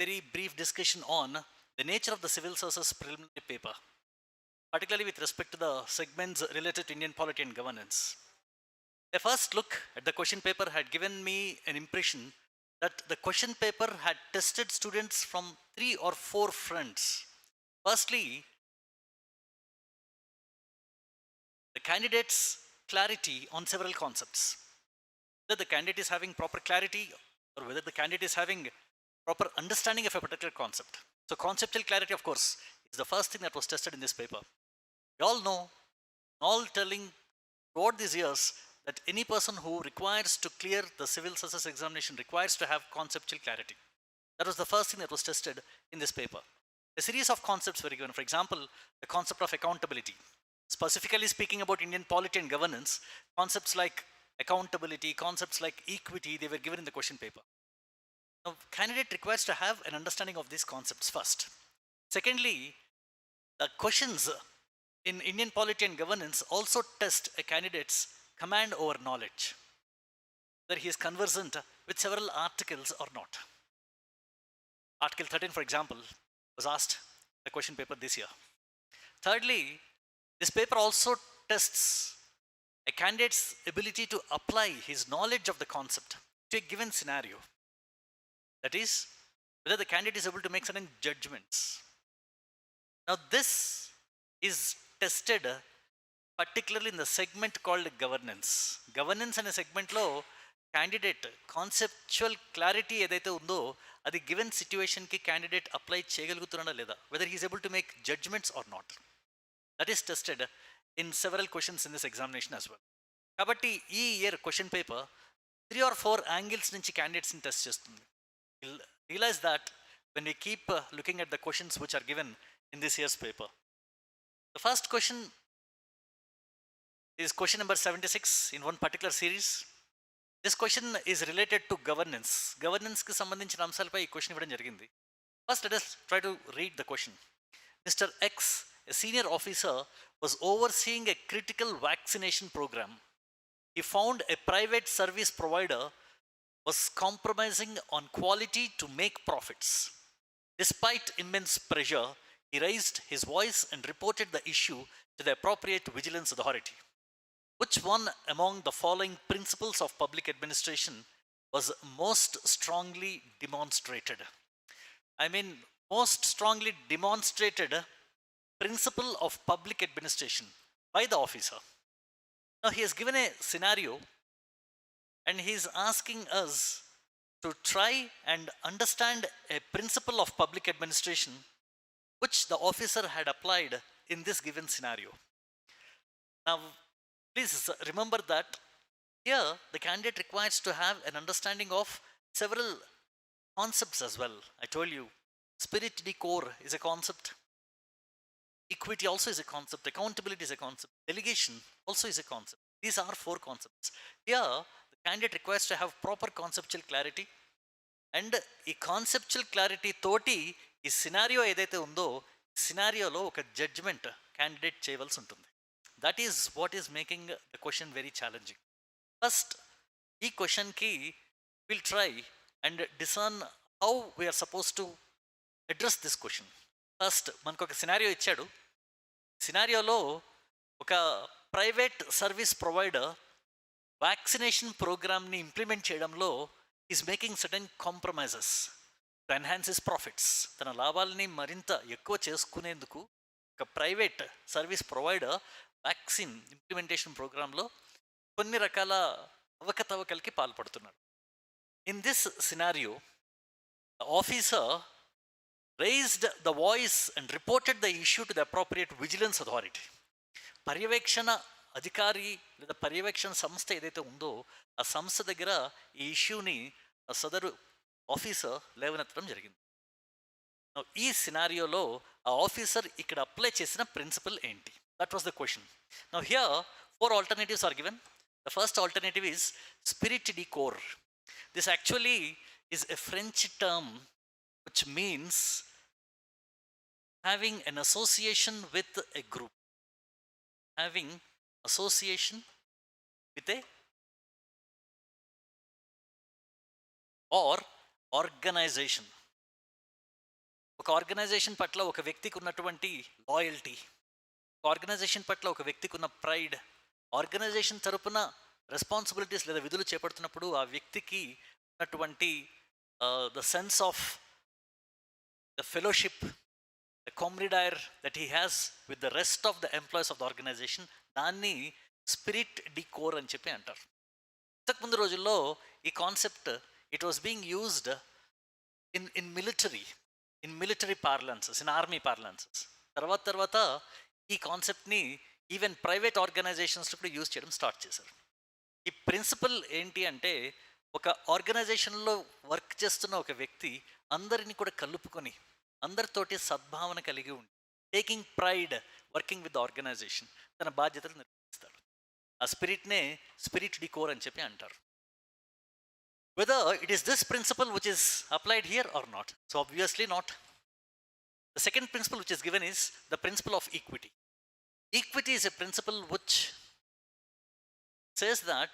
very brief discussion on the nature of the civil services preliminary paper, particularly with respect to the segments related to Indian polity and governance. A first look at the question paper had given me an impression that the question paper had tested students from 3 or 4 fronts. Firstly, the candidate's clarity on several concepts. Whether the candidate is having proper clarity or whether the candidate is having proper understanding of a particular concept. So conceptual clarity, of course, is the first thing that was tested in this paper. We all know, all telling throughout these years, that any person who requires to clear the civil services examination requires to have conceptual clarity. That was the first thing that was tested in this paper. A series of concepts were given. For example, the concept of accountability. Specifically speaking about Indian polity and governance, concepts like accountability, concepts like equity, they were given in the question paper. Now, candidate requires to have an understanding of these concepts first. Secondly, the questions in Indian polity and governance also test a candidate's command over knowledge, whether he is conversant with several articles or not. Article 13, for example, was asked in the question paper this year. Thirdly, this paper also tests a candidate's ability to apply his knowledge of the concept to a given scenario. That is, whether the candidate is able to make certain judgments. Now, this is tested particularly in the segment called governance. Governance అనే సెగ్మెంట్లో candidate conceptual clarity ఏదైతే ఉందో అది given సిచ్యువేషన్కి candidate apply చేయగలుగుతున్నాడా లేదా, whether he's able to make judgements or not. That is tested in several questions in this examination as well. కాబట్టి ఈ year question paper 3 or 4 angles నుంచి క్యాండిడేట్స్ని టెస్ట్ చేస్తుంది. Realize that when we keep looking at the questions which are given in this year's paper. The first question is question number 76 in one particular series. This question is related to governance. Governance ki sambandhinchina amsalapai ee question ivvadam jarigindi. First, let us try to read the question. Mr. X, a senior officer, was overseeing a critical vaccination program. He found a private service provider was compromising on quality to make profits. Despite immense pressure, he raised his voice and reported the issue to the appropriate vigilance authority. Which one among the following principles of public administration was most strongly demonstrated? I mean, most strongly demonstrated principle of public administration by the officer. Now, he has given a scenario and he is asking us to try and understand a principle of public administration which the officer had applied in this given scenario. Now, please remember that here the candidate requires to have an understanding of several concepts as well. I told you, spirit de corps is a concept. Equity also is a concept. Accountability is a concept. Delegation also is a concept. These are 4 concepts. Here, the candidate requires to have proper conceptual clarity. And ఈ conceptual clarity తోటి ఈ scenario ఏదైతే ఉందో సినారియోలో ఒక judgement candidate చేయవలసి ఉంటుంది. That is what is making the question very challenging. First ఈ క్వశ్చన్కి will try and discern how we are suppose to address this question. First మనకు ఒక సినారియో ఇచ్చాడు. సినారియోలో ఒక ప్రైవేట్ సర్వీస్ ప్రొవైడర్ వ్యాక్సినేషన్ ప్రోగ్రామ్ని ఇంప్లిమెంట్ చేయడంలో is making certain compromises to enhance his profits. తన లాభాలని మరింత ఎక్కువ చేసుకునేందుకు ఒక private service provider vaccine implementation ప్రోగ్రాంలో కొన్ని రకాల అవకతవకలకి పాల్పడుతున్నాడు. In this scenario the officer raised the voice and reported the issue to the appropriate vigilance authority. పర్యవేక్షణ అధికారి లేదా పర్యవేక్షణ సంస్థ ఏదైతే ఉందో ఆ సంస్థ దగ్గర ఈ ఇష్యూని సదరు ఆఫీసర్ లేవనెత్తడం జరిగింది. ఈ సినారియోలో ఆ ఆఫీసర్ ఇక్కడ అప్లై చేసిన ప్రిన్సిపల్ ఏంటి? That was the question. Now here 4 alternatives are given. The first alternative is spirit de corps. This actually is a French term which means having an association with a group. Having association with a or organization. ఒక organisation పట్ల ఒక వ్యక్తికి ఉన్నటువంటి loyalty, ఒక organisation పట్ల ఒక వ్యక్తికి ఉన్న ప్రైడ్, ఆర్గనైజేషన్ తరపున రెస్పాన్సిబిలిటీస్ లేదా విధులు చేపడుతున్నప్పుడు ఆ వ్యక్తికి ఉన్నటువంటి the sense of the fellowship, the camaraderie that he has with the rest of the employees of the organisation, దాన్ని స్పిరిట్ డి కోర్ అని చెప్పి అంటారు. ఇంతకుముందు రోజుల్లో ఈ concept it was being used in military parlances, in army parlances. తర్వాత ఈ కాన్సెప్ట్ని ఈవెన్ ప్రైవేట్ ఆర్గనైజేషన్స్లో కూడా యూజ్ చేయడం స్టార్ట్ చేశారు. ఈ ప్రిన్సిపల్ ఏంటి అంటే, ఒక ఆర్గనైజేషన్లో వర్క్ చేస్తున్న ఒక వ్యక్తి అందరినీ కూడా కలుపుకొని అందరితోటి సద్భావన కలిగి ఉండి, taking pride working with the organisation, తన బాధ్యతలు నిర్వహిస్తాడు. ఆ స్పిరిట్నే స్పిరిట్ డి కోర్ అని చెప్పి అంటారు. Whether it is this principle which is applied here or not. So obviously not. The second principle which is given is the principle of equity. Equity is a principle which says that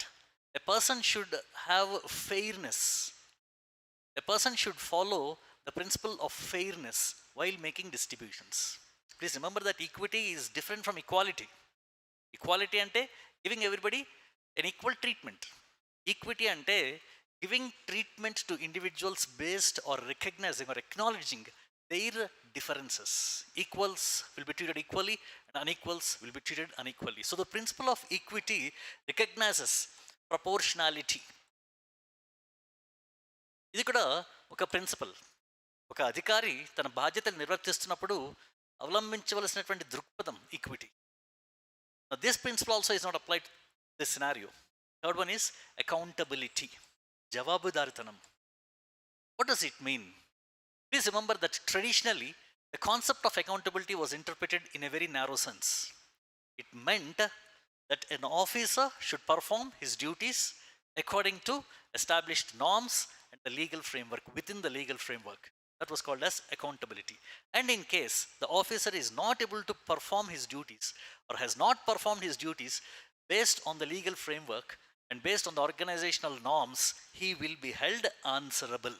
a person should have fairness. A person should follow the principle of fairness while making distributions. Please remember that equity is different from equality. Equality ante giving everybody an equal treatment. Equity ante giving treatment to individuals based or recognizing or acknowledging their differences. Equals will be treated equally and unequals will be treated unequally. So the principle of equity recognizes proportionality. ఇది కూడా ఒక principal. ఒక అధికారి తన బాధ్యతలు నిర్వర్తిస్తున్నప్పుడు అవలంబించవలసినటువంటి దృక్పథం equity. This principle also is not applied this scenario. Third one is accountability, జవాబుదారితనం. What does it mean? Please remember that traditionally the concept of accountability was interpreted in a very narrow sense. It meant that an officer should perform his duties according to established norms and the legal framework, within the legal framework. That was called as accountability. And in case the officer is not able to perform his duties or has not performed his duties based on the legal framework and based on the organizational norms, he will be held answerable.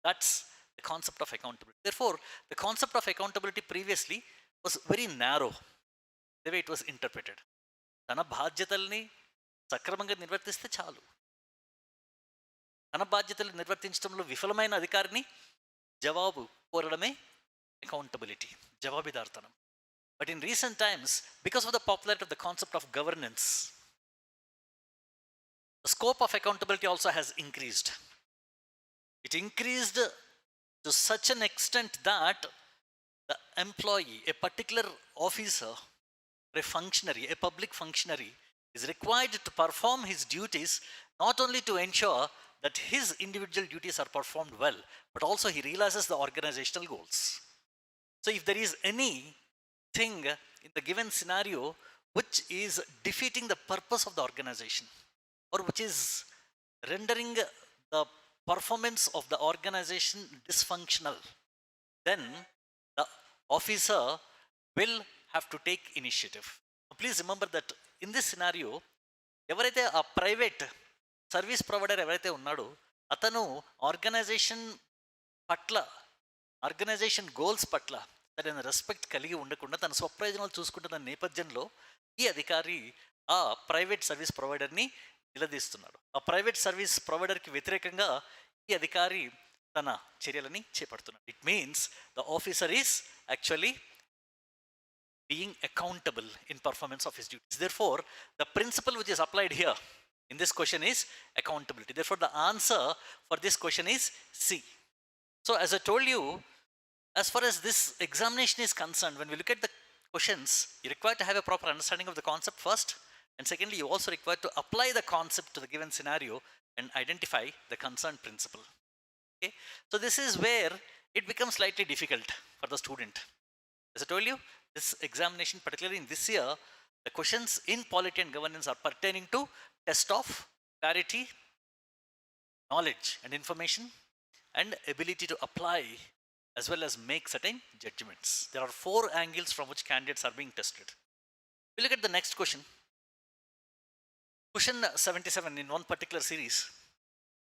That's the concept of accountability. Therefore, the concept of accountability previously was very narrow, the way it was interpreted. తన బాధ్యతల్ని సక్రమంగా నిర్వర్తిస్తే చాలు. తన బాధ్యతలు నిర్వర్తించడంలో విఫలమైన అధికారిని జవాబు కోరడమే accountability, జవాబుదారితనం. But in recent times, because of the popularity of the concept of governance, the scope of accountability also has increased. It increased to such an extent that the employee, a particular officer, a functionary, a public functionary, is required to perform his duties not only to ensure that his individual duties are performed well, but also he realizes the organizational goals. So if there is anything in the given scenario which is defeating the purpose of the organization, or which is rendering the performance of the organization dysfunctional, then the officer will have to take initiative. Please remember that in this scenario, ఎవరైతే ఆ private service provider ఎవరైతే ఉన్నాడో అతను organisation పట్ల, organisation goals పట్ల తన respect కలిగి ఉండకుండా తన స్వప్రయోజనాలు చూసుకుంటున్న నేపథ్యంలో ఈ అధికారి ఆ ప్రైవేట్ సర్వీస్ ప్రొవైడర్ని నిలదీస్తున్నాడు. ఆ ప్రైవేట్ సర్వీస్ ప్రొవైడర్కి వ్యతిరేకంగా ఈ అధికారి తన చర్యలని చేపడుతున్నాడు. It means the officer is actually being accountable in performance of his duties. Therefore, the principle which is applied here in this question is accountability. Therefore, the answer for this question is C. So, as I told you, as far as this examination is concerned, when we look at the questions, you require to have a proper understanding of the concept first, and secondly, you also require to apply the concept to the given scenario and identify the concerned principle. Okay? So, this is where it becomes slightly difficult for the student. As I told you, this examination, particularly in this year, the questions in polity and governance are pertaining to test of clarity, knowledge and information, and ability to apply as well as make certain judgments. There are 4 angles from which candidates are being tested. We look at the next question. Question 77 in one particular series.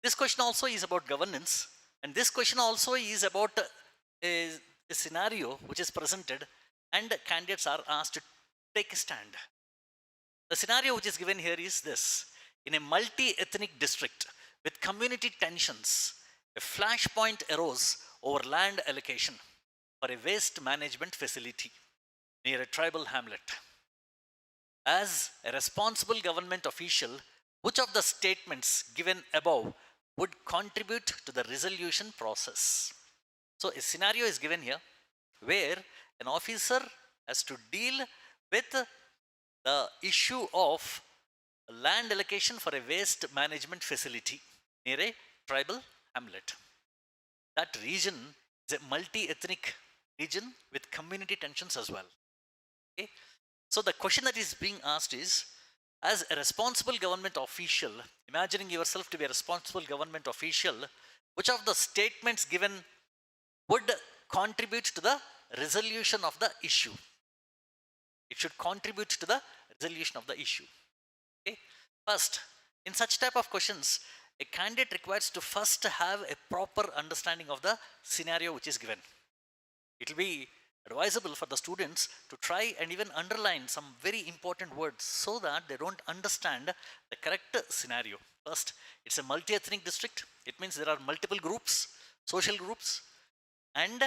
This question also is about governance, and this question also is about a scenario which is presented and candidates are asked to take a stand. The scenario which is given here is this: in a multi-ethnic district with community tensions, a flashpoint arose over land allocation for a waste management facility near a tribal hamlet. As a responsible government official, which of the statements given above would contribute to the resolution process? So a scenario is given here where an officer has to deal with the issue of land allocation for a waste management facility near a tribal hamlet. That region is a multi-ethnic region with community tensions as well. Okay? So the question that is being asked is, as a responsible government official, imagining yourself to be a responsible government official, which of the statements given would contribute to the resolution of the issue? It should contribute to the resolution of the issue. Okay? First, in such type of questions, a candidate requires to first have a proper understanding of the scenario which is given. It will be advisable for the students to try and even underline some very important words so that they don't understand the correct scenario. First, it's a multi-ethnic district. It means there are multiple groups, social groups, and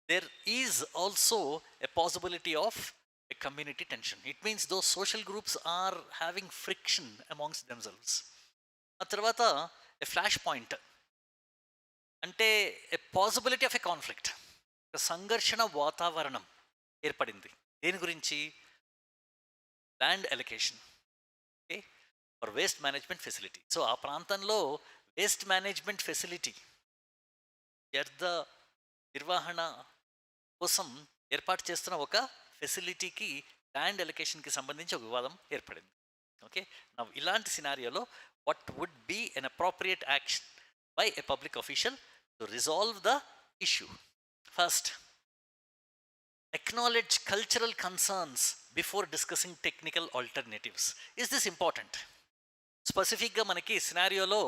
there is also a possibility of a community tension. It means those social groups are having friction amongst themselves. A tarvata a flash point ante a possibility of a conflict, ఒక సంఘర్షణ వాతావరణం ఏర్పడింది. దేని గురించి? Land allocation, okay, for waste management facility. So ఆ ప్రాంతంలో waste management facility వ్యర్థ నిర్వహణ కోసం ఏర్పాటు చేస్తున్న ఒక ఫెసిలిటీకి ల్యాండ్ అలొకేషన్కి సంబంధించి ఒక వివాదం ఏర్పడింది. ఓకే, ఇలాంటి సినారియోలో what would be an appropriate action by a public official to resolve the issue? First, acknowledge cultural concerns before discussing technical alternatives. Is this important? Specifically, manaki scenario lo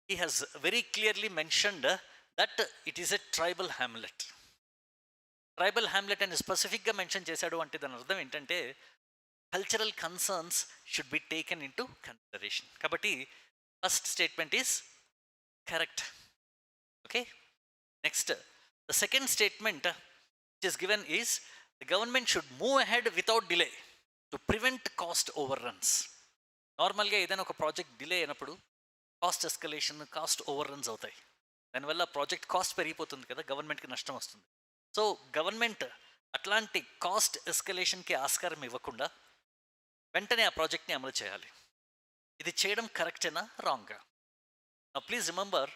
he has very clearly mentioned that it is a tribal hamlet. Tribal hamlet and specifically mention chesadu ante dan ardham entante cultural concerns should be taken into consideration. Kabatti first statement is correct. Okay, next, the second statement which is given is the government should move ahead without delay to prevent cost overruns. నార్మల్గా ఏదైనా ఒక project delay అయినప్పుడు cost escalation, cost over runs అవుతాయి. దానివల్ల project cost పెరిగిపోతుంది కదా, గవర్నమెంట్కి నష్టం వస్తుంది. సో గవర్నమెంట్ అట్లాంటి కాస్ట్ ఎస్కలేషన్కి ఆస్కారం ఇవ్వకుండా వెంటనే ఆ ప్రాజెక్ట్ని అమలు చేయాలి. ఇది చేయడం కరెక్టేనా, రాంగా? ప్లీజ్ రిమెంబర్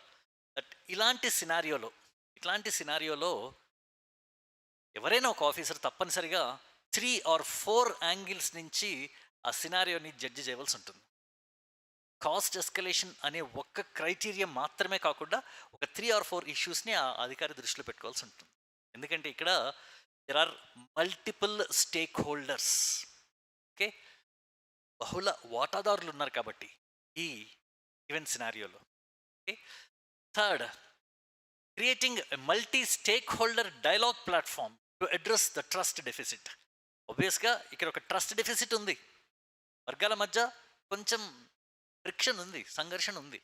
దట్ ఇలాంటి సినారియోలో ఎవరైనా ఒక ఆఫీసర్ తప్పనిసరిగా 3 or 4 యాంగిల్స్ నుంచి ఆ సినారియోని జడ్జి చేయవలసి ఉంటుంది. కాస్ట్ ఎస్కలేషన్ అనే ఒక్క క్రైటీరియా మాత్రమే కాకుండా ఒక 3 or 4 ఇష్యూస్ని ఆ అధికారి దృష్టిలో పెట్టుకోవాల్సి ఉంటుంది. ఎందుకంటే ఇక్కడ there are multiple stakeholders. Okay, బహుళ వాటాదారులు ఉన్నారు కాబట్టి ఈ ఈవెన్ సినారియోలో. Okay, third, creating a multi-stakeholder dialogue platform to address the trust deficit. Obviously, ఇక్కడ ఒక ట్రస్ట్ డెఫిసిట్ ఉంది, వర్గాల మధ్య కొంచెం ఫ్రిక్షన్ ఉంది, సంఘర్షణ ఉంది.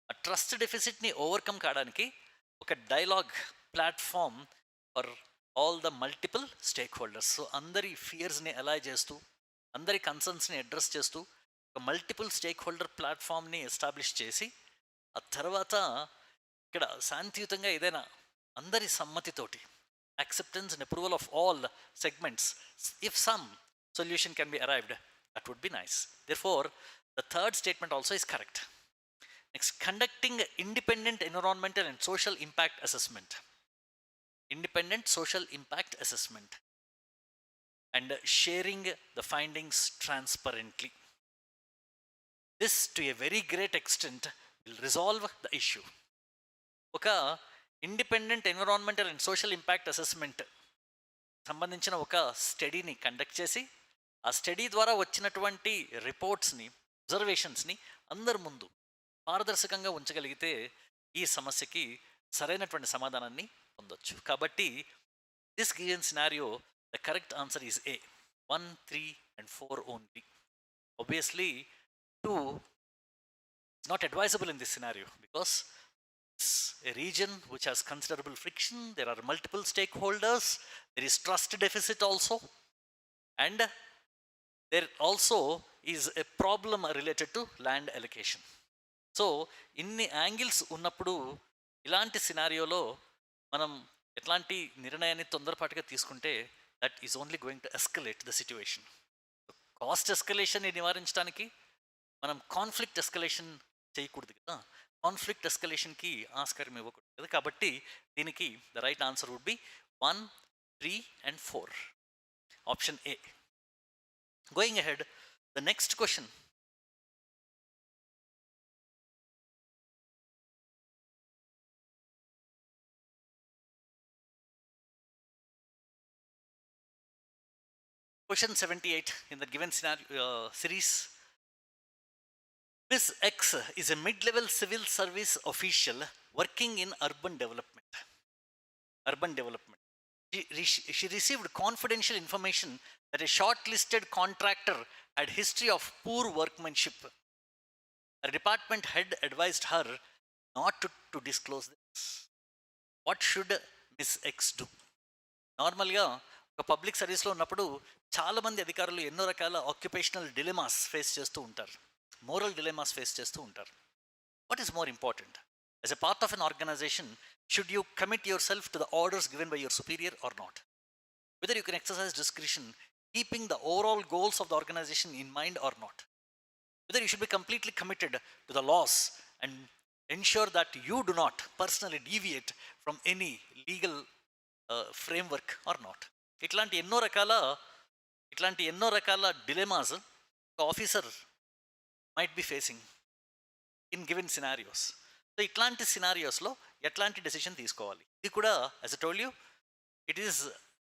ఆ ట్రస్ట్ డెఫిసిట్ని ఓవర్కమ్ కావడానికి ఒక dialogue platform for all the multiple stake holders. So అందరి ఫియర్స్ని అలై చేస్తూ, అందరి కన్సర్న్స్ని అడ్రస్ చేస్తూ ఒక మల్టిపుల్ స్టేక్ హోల్డర్ ప్లాట్ఫామ్ని ఎస్టాబ్లిష్ చేసి ఆ తర్వాత ఇక్కడ శాంతియుతంగా ఏదైనా అందరి సమ్మతితోటి acceptance and approval of all segments, if some solution can be arrived, that would be nice. Therefore, the third statement also is correct. Next, conducting independent environmental and social impact assessment. Independent social impact assessment and sharing the findings transparently. This, to a very great extent, will resolve the issue. ఒక independent environmental and social impact assessment సంబంధించిన ఒక స్టడీని conduct చేసి ఆ study ద్వారా వచ్చినటువంటి రిపోర్ట్స్ని, అబ్జర్వేషన్స్ని అందరి ముందు పారదర్శకంగా ఉంచగలిగితే ఈ సమస్యకి సరైనటువంటి సమాధానాన్ని పొందొచ్చు. కాబట్టి this given scenario the correct answer is a, 1, 3 and 4 only. Obviously 2 is not advisable in this scenario because it's a region which has considerable friction, there are multiple stakeholders, there is trust deficit also, and there also is a problem related to land allocation. So ఇన్ని angles ఉన్నప్పుడు ఇలాంటి సినారియోలో మనం ఎట్లాంటి నిర్ణయాన్ని తొందరపాటుగా తీసుకుంటే that is only going to escalate the situation. Caste ఎస్కలేషన్ని నివారించడానికి మనం కాన్ఫ్లిక్ట్ ఎస్కలేషన్ చేయకూడదు కదా, కాన్ఫ్లిక్ట్ ఎస్కలేషన్కి ఆస్కారం ఇవ్వకూడదు కదా. కాబట్టి దీనికి the right answer would be 1, 3 and 4, option A. Going ahead, the next question. Question 78 in the given scenario series. Miss X is a mid-level civil service official working in urban development. She received confidential information that a shortlisted contractor had history of poor workmanship. Her department head advised her not to disclose this. What should Miss X do? నార్మల్గా ఒక public సర్వీస్లో ఉన్నప్పుడు చాలామంది అధికారులు ఎన్నో రకాల occupational డిలెమాస్ face చేస్తూ ఉంటారు, మోరల్ డిలెమాస్ ఫేస్ చేస్తూ ఉంటారు. What is more important? As a part of an organisation, should you commit yourself to the orders given by your superior or not? Whether you can exercise discretion keeping the overall goals of the organization in mind or not? Whether you should be completely committed to the laws and ensure that you do not personally deviate from any legal framework or not? ఇట్లాంటి ఎన్నో రకాల డిలెమాస్ ఒక officer might be facing in given scenarios. So ఇట్లాంటి సినారియోస్లో ఎట్లాంటి decision తీసుకోవాలి? ఇది కూడా, as I told you, it is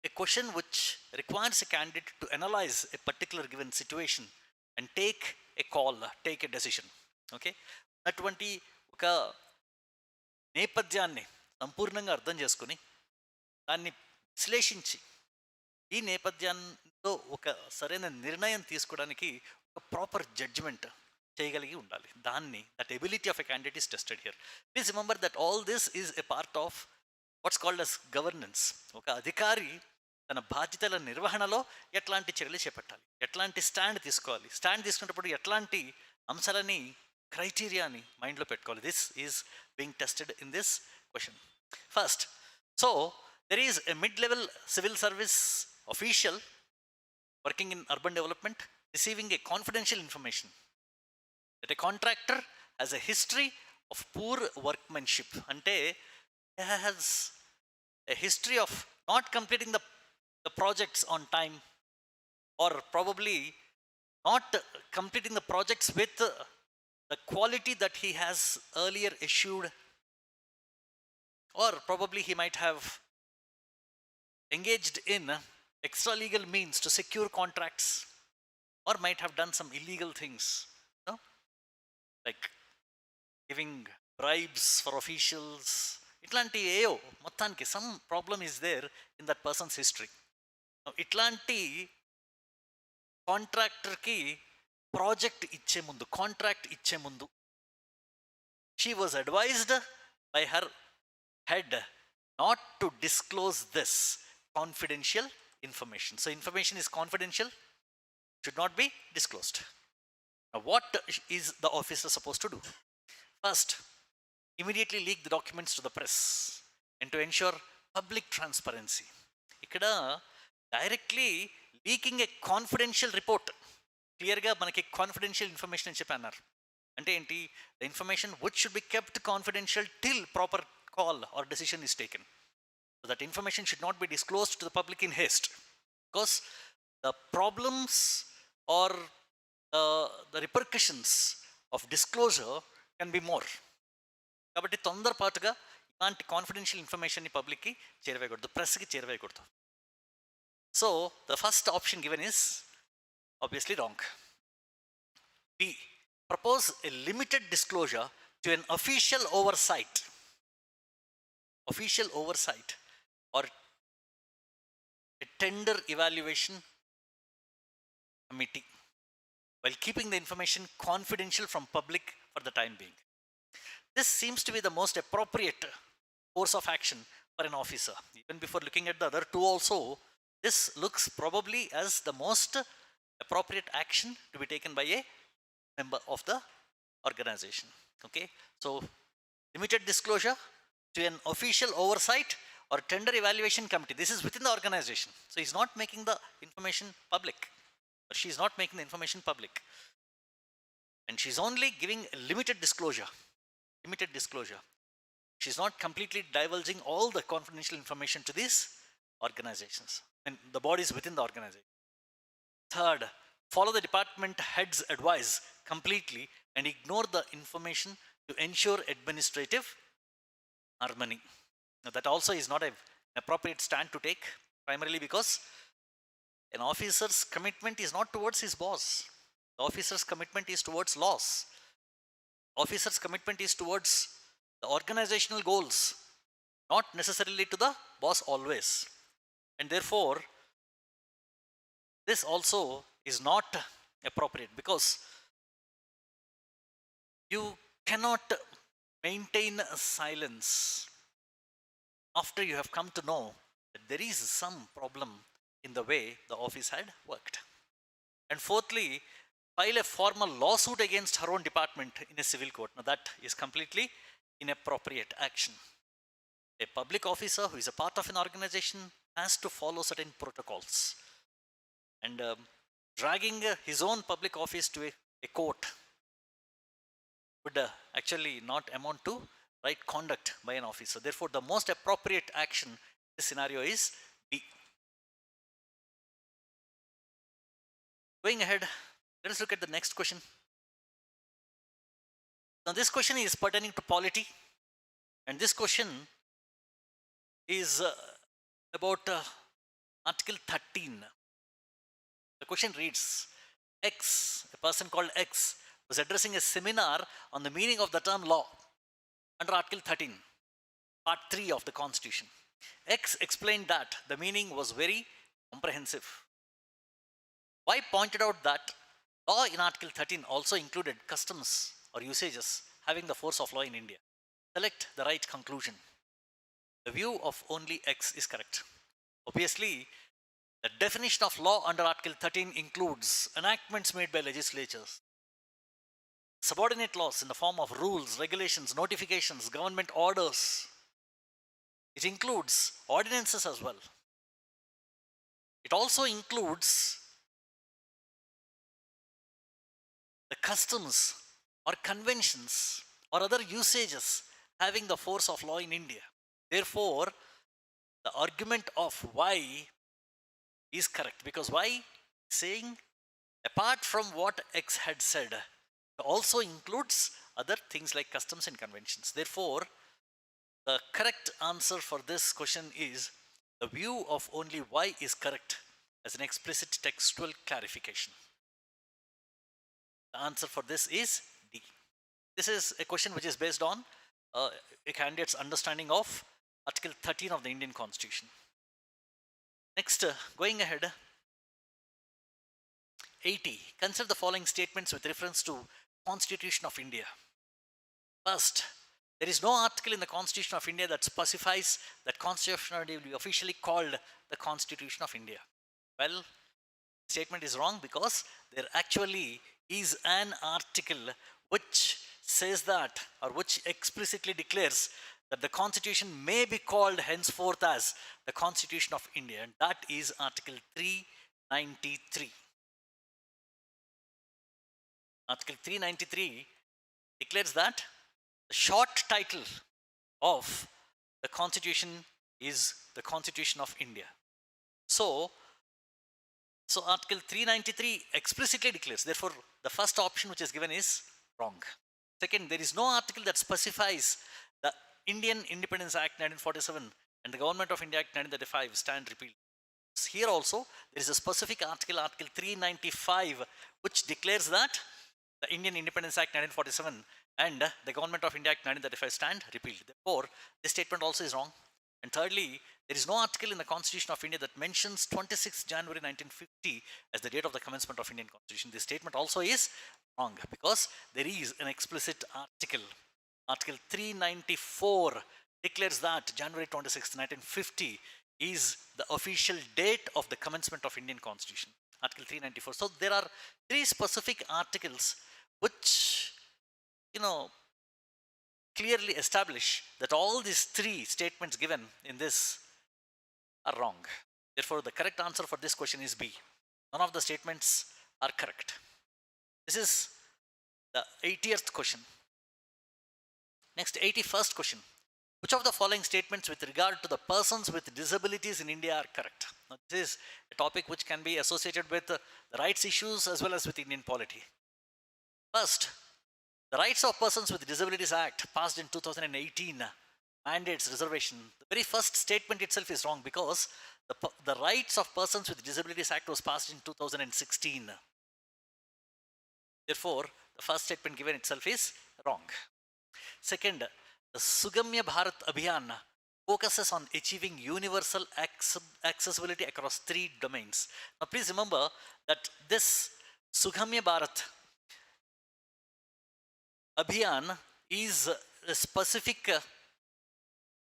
a question which requires a candidate to analyze a particular given situation and take a call, take a decision. Okay, అటువంటి ఒక నేపథ్యాన్ని సంపూర్ణంగా అర్థం చేసుకుని దాన్ని విశ్లేషించి ఈ నేపథ్యంలో ఒక సరైన నిర్ణయం తీసుకోవడానికి ఒక ప్రాపర్ జడ్జిమెంట్ చేయగలిగి ఉండాలి. That ability of a candidate is tested here. Please remember that all this is a part of what's called as governance. ఒక అధికారి తన బాధ్యతల నిర్వహణలో ఎట్లాంటి చర్యలు చేపట్టాలి, ఎట్లాంటి స్టాండ్ తీసుకోవాలి, స్టాండ్ తీసుకునేటప్పుడు ఎట్లాంటి అంశాలని, క్రైటీరియాని మైండ్లో పెట్టుకోవాలి. This is being tested in this question. First, so there is a mid level civil service official working in urban development receiving a confidential information that a contractor has a history of poor workmanship. Ante has a history of not completing the projects on time, or probably not completing the projects with the quality that he has earlier issued, or probably he might have engaged in extra legal means to secure contracts, or might have done some illegal things, no? Like giving bribes for officials. Itlanti ఏయో మొత్తానికి some problem is there in that person's history. ఇట్లాంటి కాంట్రాక్టర్కి contract ఇచ్చే ముందు she was advised by her head not to disclose this confidential information. So information is confidential, should not be disclosed. Now what is the officer supposed to do? First, immediately leak the documents to the press and to ensure public transparency. Ikkada directly leaking a confidential report, clear ga manaki confidential information అని చెప్పి అన్నారు. అంటే ఏంటి? The information which should be kept confidential till proper call or decision is taken. So that information should not be disclosed to the public in haste, because the problems or the repercussions of disclosure can be more. కాబట్టి తొందరపాటుగా ఇలాంటి confidential ఇన్ఫర్మేషన్ని పబ్లిక్కి చేరవేయకూడదు, ప్రెస్కి చేరవేయకూడదు. So the first option given is obviously wrong. B, propose a limited disclosure to an official oversight. official oversight or a tender evaluation committee while keeping the information confidential from public for the time being. This seems to be the most appropriate course of action for an officer. Even before looking at the other two also, this looks probably as the most appropriate action to be taken by a member of the organization. Okay, so limited disclosure to an official oversight or tender evaluation committee. This is within the organization. So he's not making the information public, or she's not making the information public. And she's only giving a limited disclosure. Limited disclosure. She's not completely divulging all the confidential information to these organizations and the bodies within the organization. Third, follow the department head's advice completely and ignore the information to ensure administrative harmony. Now that also is not an appropriate stand to take, primarily because an officer's commitment is not towards his boss. The officer's commitment is towards laws. Officer's commitment is towards the organizational goals, not necessarily to the boss always. And therefore, this also is not appropriate, because you cannot maintain silence after you have come to know that there is some problem in the way the office had worked. And fourthly, file a formal lawsuit against her own department in a civil court. Now that is completely inappropriate action. A public officer who is a part of an organization has to follow certain protocols. And dragging his own public office to a court would actually not amount to right conduct by an officer. Therefore, the most appropriate action in this scenario is B. Going ahead, let us look at the next question. Now this question is pertaining to polity, and this question is about Article 13. The question reads, X, a person called X, was addressing a seminar on the meaning of the term law under Article 13, Part 3 of the Constitution. X explained that the meaning was very comprehensive. Y pointed out that law in Article 13 also included customs or usages having the force of law in India. Select the right conclusion. The view of only X is correct. Obviously, the definition of law under Article 13 includes enactments made by legislatures, subordinate laws in the form of rules, regulations, notifications, government orders. It includes ordinances as well. It also includes the customs or conventions or other usages having the force of law in India. Therefore, the argument of Y is correct, because Y saying apart from what X had said also includes other things like customs and conventions. Therefore, the correct answer for this question is the view of only Y is correct as an explicit textual clarification. The answer for this is D. This is a question which is based on a candidate's understanding of Article 13 of the Indian Constitution. Next, going ahead, 80. Consider the following statements with reference to Constitution of India. First, there is no article in the Constitution of India that specifies that Constitution of India will be officially called the Constitution of India. Well, the statement is wrong, because there actually is an article which says that, or which explicitly declares that the Constitution may be called henceforth as the Constitution of India, and that is Article 393. Article 393 declares that the short title of the Constitution is the Constitution of India. So Article 393 explicitly declares, therefore the first option which is given is wrong. Second, there is no article that specifies the Indian Independence Act 1947 and the Government of India Act 1935 stand repealed. Here also there is a specific article, Article 395, which declares that the Indian Independence Act 1947 and the Government of India Act 1935 stand repealed. Therefore, this statement also is wrong. And thirdly, there is no article in the Constitution of India that mentions 26 January 1950 as the date of the commencement of Indian Constitution. This statement also is wrong because there is an explicit article. Article 394 declares that January 26, 1950 is the official date of the commencement of Indian Constitution. Article 394. So there are three specific articles which, clearly establish that all these three statements given in this are wrong. Therefore, the correct answer for this question is B. None of the statements are correct. This is the 80th question. Next, 81st question. Which of the following statements with regard to the persons with disabilities in India are correct? Now, this is a topic which can be associated with the rights issues as well as with Indian polity. First, the Rights of Persons with Disabilities Act, passed in 2018, mandates reservation. The very first statement itself is wrong because the Rights of Persons with Disabilities Act was passed in 2016. Therefore, the first statement given itself is wrong. Second, the Sugamya Bharat Abhiyan focuses on achieving universal accessibility across three domains. Now, please remember that this Sugamya Bharat Abhiyan is a specific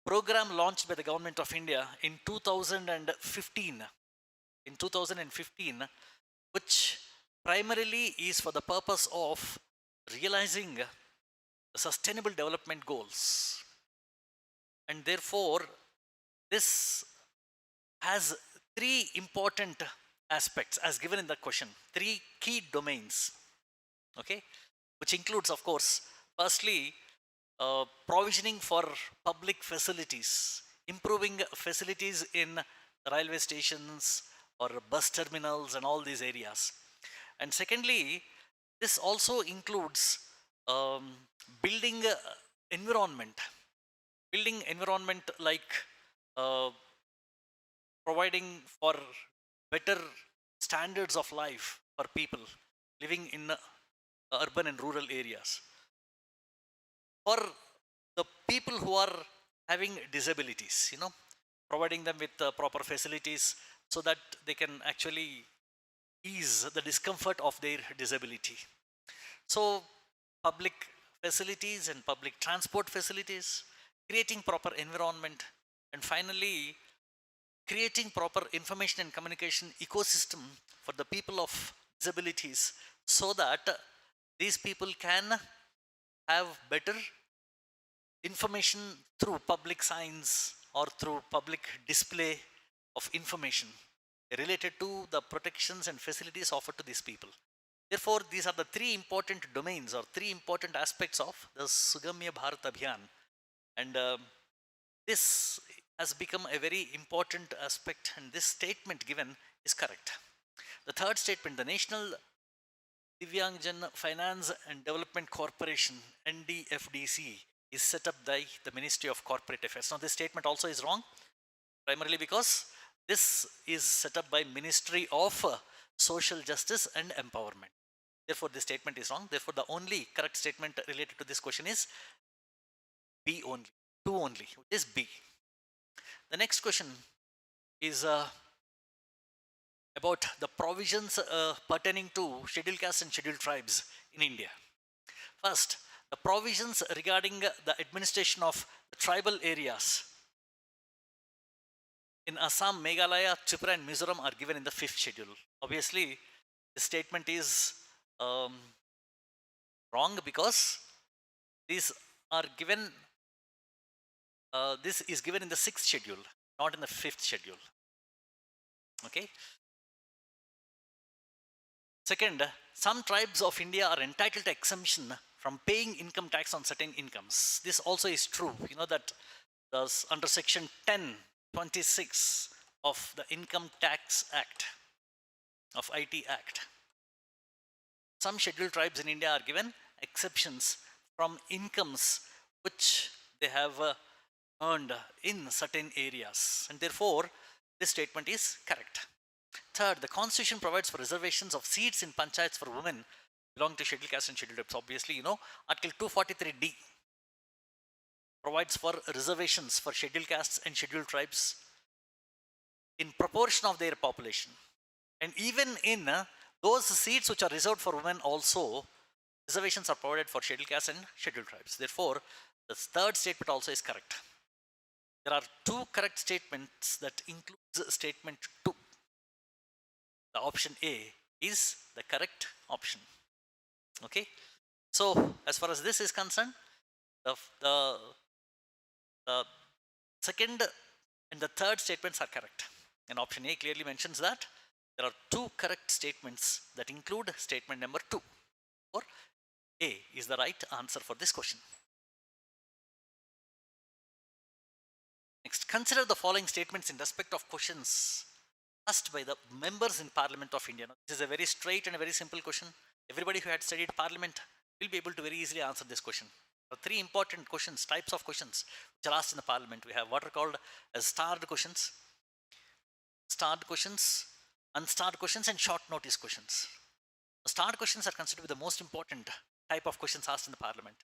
program launched by the government of India in 2015. In 2015, which primarily is for the purpose of realizing the sustainable development goals. And therefore, this has three important aspects as given in the question, three key domains, okay, which includes, of course, firstly, provisioning for public facilities, improving facilities in railway stations or bus terminals and all these areas. And secondly, this also includes building environment like providing for better standards of life for people living in urban and rural areas. For the people who are having disabilities, providing them with proper facilities so that they can actually ease the discomfort of their disability. So, public facilities and public transport facilities, creating proper environment, and finally, creating proper information and communication ecosystem for the people of disabilities so that these people can have better information through public signs or through public display of information related to the protections and facilities offered to these people. Therefore, these are the three important domains or three important aspects of the Sugamya Bharat Abhiyan. And this has become a very important aspect, and this statement given is correct. The third statement, the National Divyangjan Finance and Development Corporation, NDFDC, is set up by the Ministry of Corporate Affairs. Now, this statement also is wrong, primarily because this is set up by Ministry of Social Justice and Empowerment. Therefore, this statement is wrong. Therefore, the only correct statement related to this question is B only, 2 only, which is B. The next question is about the provisions pertaining to scheduled castes and scheduled tribes in India. First, the provisions regarding the administration of the tribal areas in Assam, Meghalaya, Tripura and Mizoram are given in the 5th schedule. Obviously, the statement is wrong because these are given, this is given in the 6th schedule, not in the 5th schedule. Okay. Second, some tribes of India are entitled to exemption from paying income tax on certain incomes. This also is true. You know that under section 1026 of the Income Tax Act of IT Act, some scheduled tribes in India are given exceptions from incomes which they have earned in certain areas, and therefore this statement is correct. Third, the Constitution provides for reservations of seats in panchayats for women belonging to scheduled caste and scheduled tribes. Obviously, you know, Article 243D provides for reservations for scheduled castes and scheduled tribes in proportion of their population. And even in those seats which are reserved for women also, reservations are provided for scheduled castes and scheduled tribes. Therefore, the third statement also is correct. There are two correct statements that includes statement 2. The option A is the correct option. Okay. So, as far as this is concerned, the second and the third statements are correct. And option A clearly mentions that there are two correct statements that include statement number 2. Or A is the right answer for this question. Next, consider the following statements in respect of questions asked by the members in Parliament of India. Now, this is a very straight and a very simple question. Everybody who had studied Parliament will be able to very easily answer this question. There are 3 important questions, types of questions which are asked in the Parliament. We have what are called as starred questions, unstarred questions, and short notice questions. The starred questions are considered to be the most important type of questions asked in the Parliament.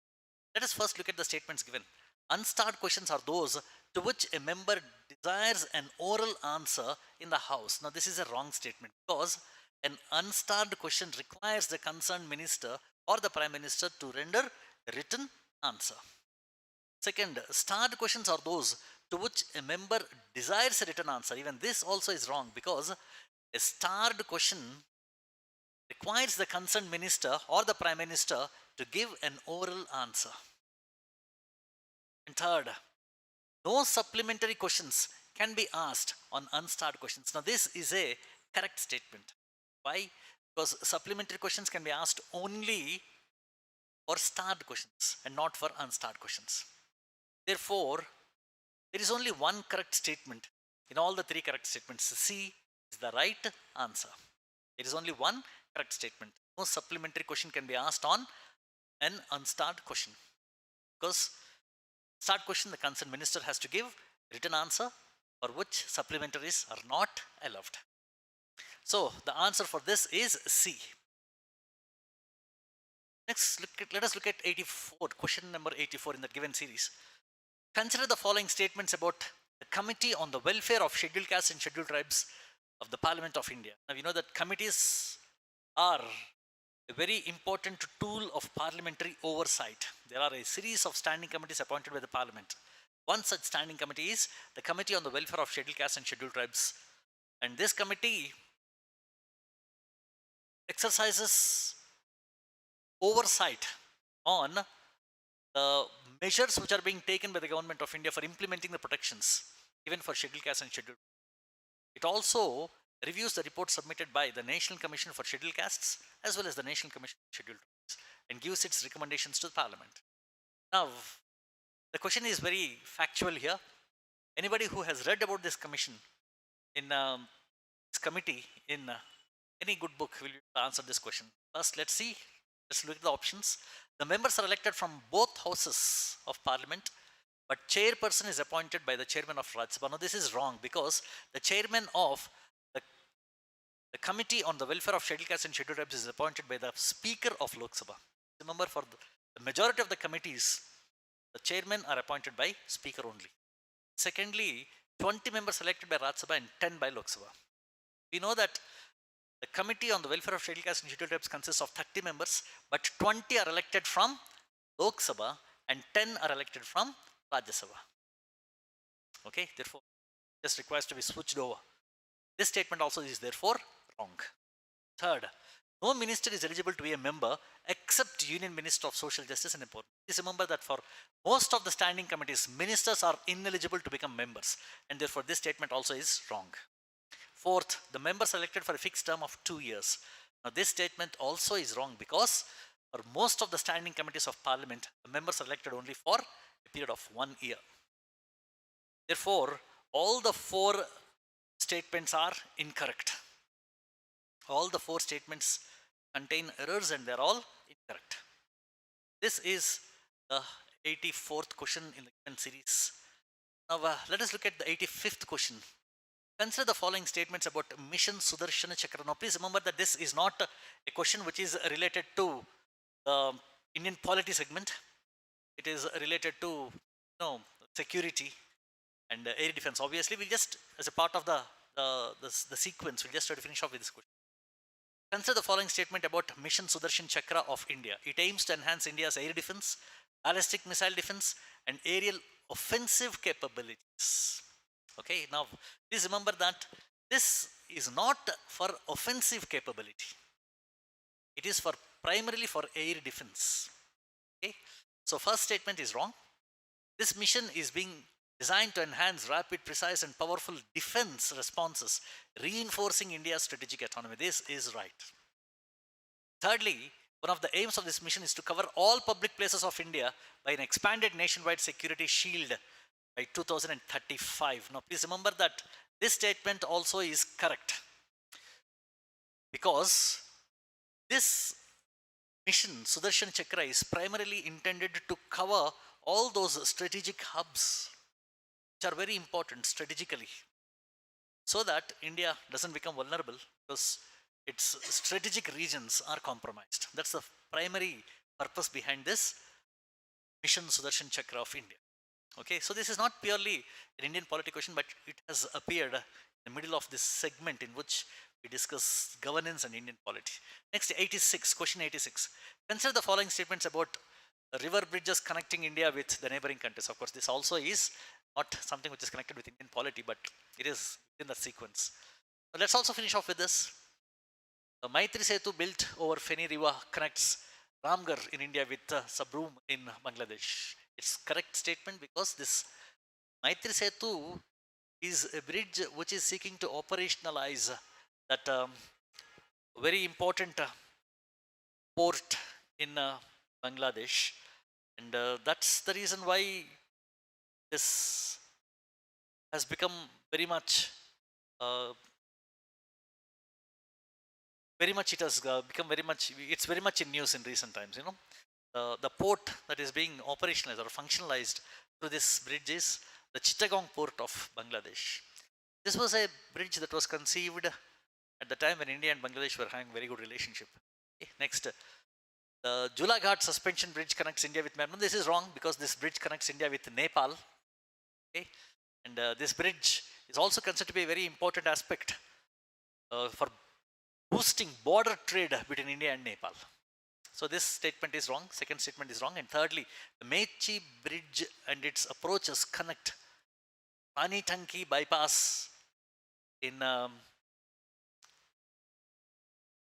Let us first look at the statements given. Unstarred questions are those to which a member desires an oral answer in the House. Now, this is a wrong statement because an unstarred question requires the concerned minister or the Prime Minister to render a written answer. Second, starred questions are those to which a member desires a written answer. Even this also is wrong because a starred question requires the concerned minister or the Prime Minister to give an oral answer. And third, no supplementary questions can be asked on unstarred questions. Now, this is a correct statement. Why? Because supplementary questions can be asked only for starred questions and not for unstarred questions. Therefore, there is only one correct statement in all the 3 correct statements. C is the right answer. There is only one correct statement. No supplementary question can be asked on an unstarred question. Because starred question, the concerned minister has to give written answer for which supplementaries are not allowed. So, the answer for this is C. Next, let us look at 84, question number 84 in the given series. Consider the following statements about the Committee on the Welfare of Scheduled Castes and Scheduled Tribes of the Parliament of India. Now, we know that committees are a very important tool of parliamentary oversight. There are a series of standing committees appointed by the Parliament. One such standing committee is the Committee on the Welfare of Scheduled Castes and Scheduled Tribes. And this committee exercises oversight on the measures which are being taken by the Government of India for implementing the protections given for scheduled castes and scheduled. It also reviews the report submitted by the National Commission for Scheduled Castes as well as the National Commission for Scheduled Tribes and gives its recommendations to the Parliament. Now, the question is very factual here. Anybody who has read about this commission in this committee in any good book will answer this question. First, let's look at the options. The members are elected from both houses of Parliament, but chairperson is appointed by the chairman of Rajya Sabha. Now, this is wrong because the chairman of the Committee on the Welfare of Scheduled Castes and Scheduled Tribes is appointed by the Speaker of Lok Sabha. Remember, for the majority of the committees, the chairmen are appointed by Speaker only. Secondly, 20 members elected by Rajya Sabha and 10 by Lok Sabha. We know that the Committee on the Welfare of Scheduled Castes and Scheduled Tribes consists of 30 members, but 20 are elected from Lok Sabha and 10 are elected from Rajya Sabha. Okay, therefore, this requires to be switched over. This statement also is therefore wrong. Third, no minister is eligible to be a member except Union Minister of Social Justice and Empowerment. Please remember that for most of the standing committees, ministers are ineligible to become members, and therefore this statement also is wrong. Fourth, the members are elected for a fixed term of 2 years. Now, this statement also is wrong because for most of the standing committees of Parliament, the members are elected only for a period of 1 year. Therefore, all the 4 statements are incorrect. All the 4 statements contain errors and they are all incorrect. This is the 84th question in the given series. Now, let us look at the 85th question. Consider the following statements about Mission Sudarshana Chakra. Now, please remember that this is not a question which is related to the Indian polity segment. It is related to know, security and air defense. Obviously, we'll just, as a part of the sequence, we'll just try to finish off with this question. Consider the following statement about Mission Sudarshan Chakra of India. It aims to enhance India's air defense, ballistic missile defense, and aerial offensive capabilities. Okay, now please remember that this is not for offensive capability. It is for primarily for air defense. Okay, so first statement is wrong. This mission is being designed to enhance rapid, precise, and powerful defense responses, reinforcing India's strategic autonomy. This is right. Thirdly, one of the aims of this mission is to cover all public places of India by an expanded nationwide security shield by 2035. Now, please remember that this statement also is correct, because this mission, Sudarshan Chakra, is primarily intended to cover all those strategic hubs which are very important strategically, so that India doesn't become vulnerable because its strategic regions are compromised. That's the primary purpose behind this Mission Sudarshan Chakra of India. Okay, so this is not purely an Indian polity question, but it has appeared in the middle of this segment in which we discuss governance and Indian polity. Next, 86, question 86. Consider the following statements about river bridges connecting India with the neighboring countries. Of course, this also is not something which is connected with Indian polity, but it is in the sequence. But let's also finish off with this. The Maitri Setu built over Feni River connects Ramgarh in India with Sabroom in Bangladesh. It's correct statement, because this Maitri Setu is a bridge which is seeking to operationalize that very important port in Bangladesh, and that's the reason why this has become very much it has become it's very much in news in recent times. You know, the port that is being operationalized or functionalized through this bridge is the Chittagong port of Bangladesh. This was a bridge that was conceived at the time when India and Bangladesh were having very good relationship. Okay, next, the Julaghat suspension bridge connects India with Myanmar. This is wrong, because this bridge connects India with Nepal. Okay, and this bridge is also considered to be a very important aspect for boosting border trade between India and Nepal. So this statement is wrong. Second statement is wrong. And thirdly, the Mechi bridge and its approaches connect Panitanki bypass in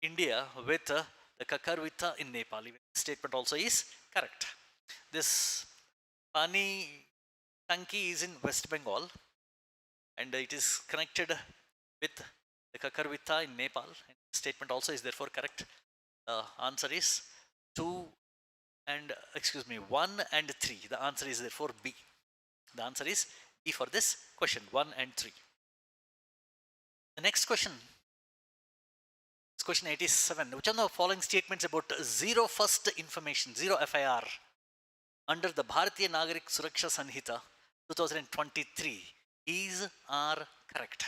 India with the Kakarvita in Nepal. Even this statement also is correct. This Panitanki is in West Bengal, and it is connected with the Kakarvita in Nepal. And the statement also is therefore correct. Answer is 1 and 3. The answer is therefore B. The answer is B for this question, 1 and 3. The next question is question 87. Which of the following statements about zero first information, zero FIR, under the Bharatiya Nagarik Suraksha Sanhita 2023 are correct?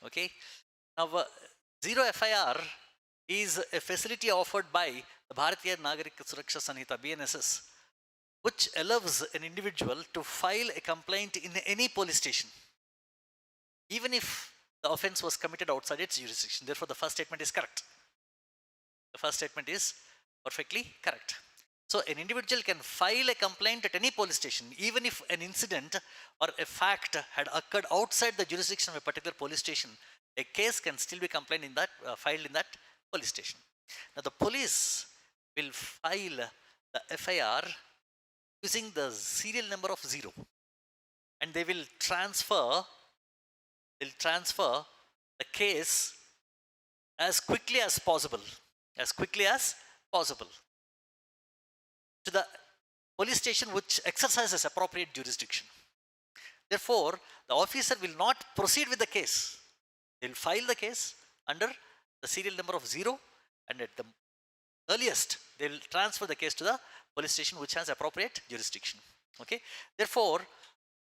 Okay. Now, zero FIR is a facility offered by the Bharatiya Nagarik Suraksha Sanhita, BNSS, which allows an individual to file a complaint in any police station, even if the offense was committed outside its jurisdiction. Therefore, the first statement is correct. The first statement is perfectly correct. So, an individual can file a complaint at any police station, even if an incident or a fact had occurred outside the jurisdiction of a particular police station. A case can still be filed in that police station. Now, the police will file the FIR using the serial number of 0, and they will transfer the case as quickly as possible to the police station which exercises appropriate jurisdiction. Therefore, the officer will not proceed with the case. They will file the case under the serial number of 0, and at the earliest they will transfer the case to the police station which has appropriate jurisdiction. Okay. Therefore,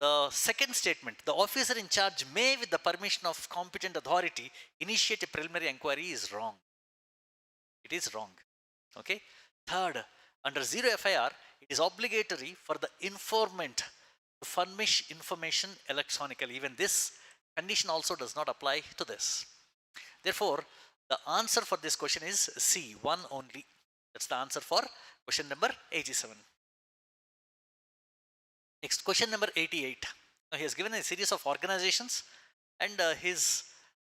the second statement, the officer in charge may, with the permission of competent authority, initiate a preliminary inquiry, is wrong. It is wrong. Okay. Third, under zero FIR, it is obligatory for the informant to furnish information electronically. Even this condition also does not apply to this. Therefore, the answer for this question is C, one only. That's the answer for question number 87. Next, question number 88. Now, he has given a series of organizations and he's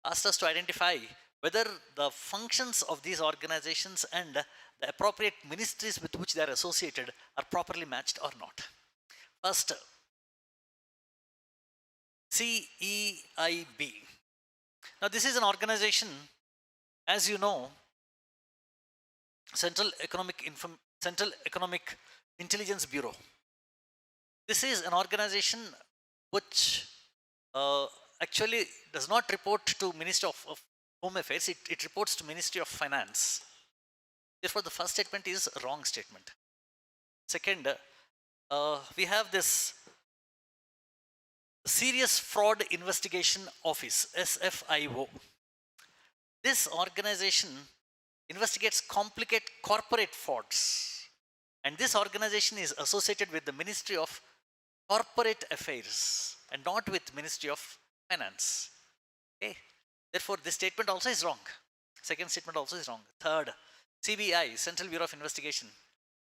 asked us to identify whether the functions of these organizations and the appropriate ministries with which they are associated are properly matched or not. First, CEIB. Now, this is an organization, as you know, Central Economic Intelligence Bureau. This is an organization which actually does not report to Ministry of Home Affairs, it reports to Ministry of Finance. Therefore, the first statement is a wrong statement. Second, we have this Serious Fraud Investigation Office, SFIO. This organization investigates complicated corporate frauds, and this organization is associated with the Ministry of Corporate Affairs and not with Ministry of Finance. Okay. Therefore, this statement also is wrong. Second statement also is wrong. Third, CBI, Central Bureau of Investigation.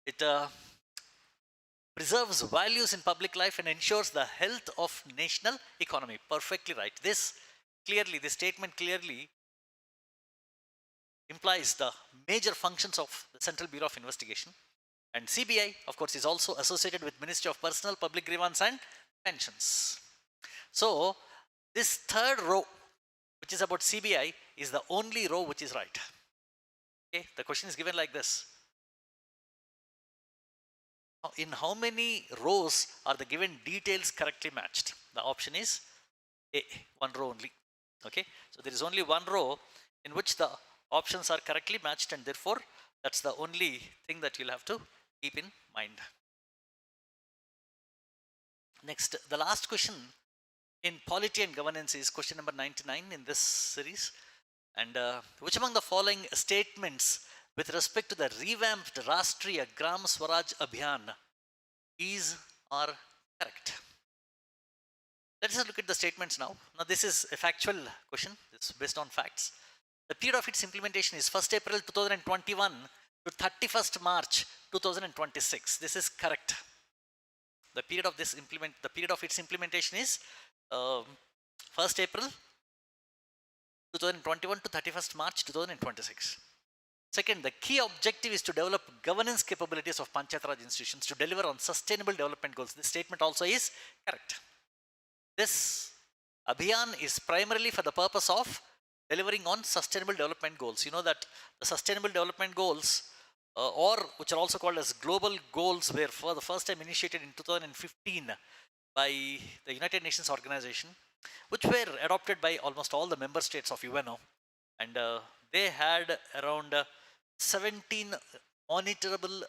It preserves values in public life and ensures the health of national economy. Perfectly right. This statement clearly implies the major functions of the Central Bureau of Investigation. And CBI, of course, is also associated with Ministry of Personal, Public Grievance and Pensions. So, this third row, which is about CBI, is the only row which is right. Okay, the question is given like this. In how many rows are the given details correctly matched? The option is A, one row only. Okay, so there is only one row in which the options are correctly matched, and therefore that's the only thing that you'll have to keep in mind. Next, the last question in Polity and Governance is question number 99 in this series. And which among the following statements with respect to the revamped Rashtriya Gram Swaraj Abhiyan are correct? Let us look at the statements now. Now, this is a factual question. It's based on facts. The period of its implementation is 1st April 2021 to 31st March 2026. This is correct. The period of its implementation is 1st April 2021 to 31st March 2026. Second, the key objective is to develop governance capabilities of Panchayat Raj institutions to deliver on sustainable development goals. This statement also is correct. This Abhiyan is primarily for the purpose of delivering on sustainable development goals. You know that the sustainable development goals, or which are also called as global goals, were for the first time initiated in 2015 by the United Nations organization, which were adopted by almost all the member states of UNO, and they had around 17 monitorable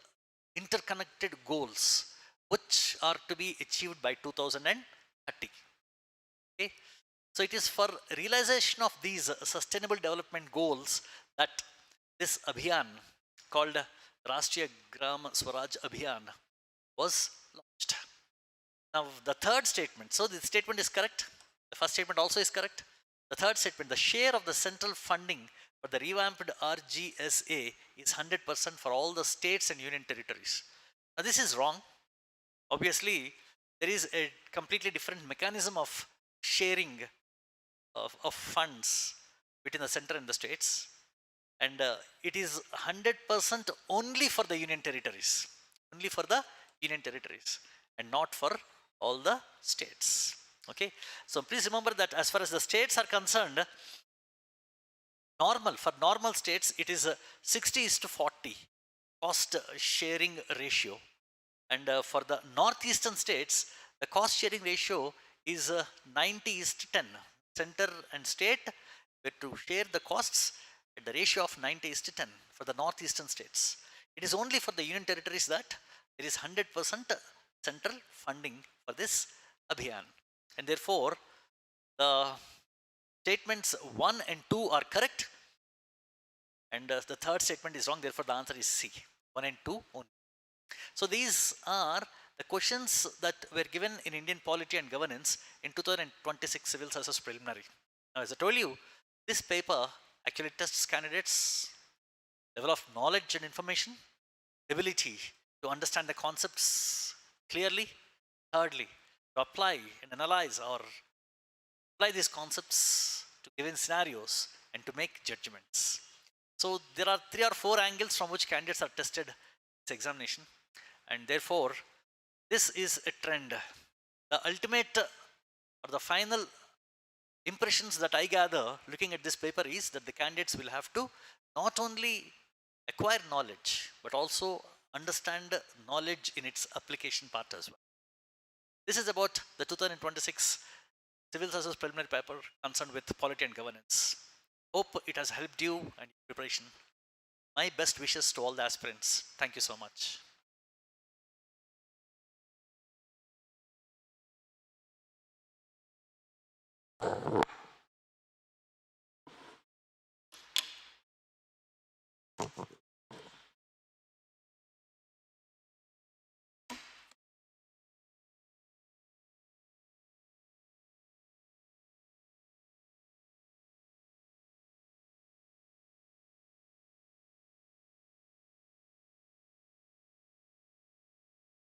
interconnected goals which are to be achieved by 2030. Okay, so it is for realization of these sustainable development goals that this Abhiyan called Rashtriya Gram Swaraj Abhiyan was launched. Now, the third statement, so this statement is correct. The first statement also is correct. The third statement, the share of the central funding for the revamped RGSA is 100% for all the states and union territories. Now, this is wrong. Obviously, there is a completely different mechanism of sharing of funds between the center and the states, and it is 100% only for the union territories, and not for all the states. Okay, so please remember that as far as the states are concerned, for normal states it is a 60:40 cost sharing ratio, and for the northeastern states the cost sharing ratio is 90:10. Center and state were to share the costs at the ratio of 90:10 for the northeastern states. It is only for the union territories that there is 100% central funding for this Abhiyan, and therefore the statements 1 and 2 are correct, and the third statement is wrong. Therefore, the answer is C, 1 and 2 only. So these are the questions that were given in Indian polity and governance in 2026 Civil Service Preliminary. Now, as I told you, this paper actually tests candidates' level of knowledge and information, ability to understand the concepts clearly, thirdly, to apply and analyze or apply these concepts to given scenarios and to make judgments. So there are 3 or 4 angles from which candidates are tested in this examination, and therefore this is a trend. The ultimate or the final impressions that I gather looking at this paper is that the candidates will have to not only acquire knowledge but also understand knowledge in its application part as well. This is about the 2026 Civil Service Preliminary paper concerned with polity and governance. Hope it has helped you and your preparation. My best wishes to all the aspirants. Thank you so much.